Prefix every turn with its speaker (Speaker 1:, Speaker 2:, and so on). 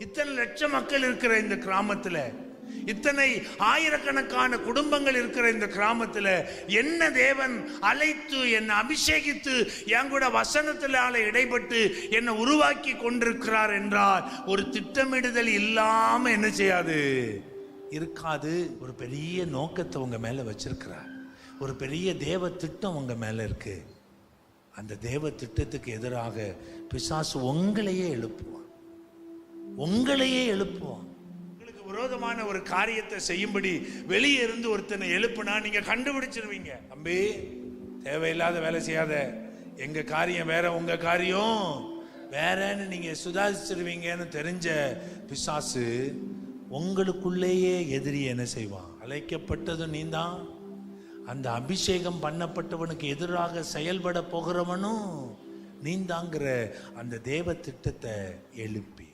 Speaker 1: இத்தனை லட்சம் மக்கள் இருக்கிற இந்த கிராமத்துல, இத்தனை ஆயிரக்கணக்கான குடும்பங்கள் இருக்கிற இந்த கிராமத்துல என்ன தேவன் அழைத்து என்னை அபிஷேகித்து என் கூட வசனத்தினால இடைப்பட்டு என்னை உருவாக்கி கொண்டிருக்கிறார் என்றால் ஒரு திட்டமிடுதல் இல்லாம என்ன செய்யாது இருக்காது. ஒரு பெரிய நோக்கத்தை உங்க மேல வச்சிருக்கிறார். ஒரு பெரிய தேவ திட்டம் உங்க மேல இருக்கு. அந்த தேவ திட்டத்துக்கு எதிராக பிசாசு உங்களையே எழுப்புவான். உங்களுக்கு விரோதமான ஒரு காரியத்தை செய்யும்படி வெளியே இருந்து ஒருத்தனை எழுப்புனா நீங்க கண்டுபிடிச்சிருவீங்க. தம்பி, தேவையில்லாத வேலை செய்யாத, எங்க காரியம் வேற உங்க காரியம் வேறன்னு நீங்க சுதாரிச்சிருவீங்கன்னு தெரிஞ்ச பிசாசு உங்களுக்குள்ளேயே எதிரி என்ன செய்வான்? அழைக்கப்பட்டதும் நீதான், அந்த அபிஷேகம் பண்ணப்பட்டவனுக்கு எதிராக செயல்பட போகிறவனும் நீந்தாங்கிற அந்த தேவ திட்டத்தை எழுப்பி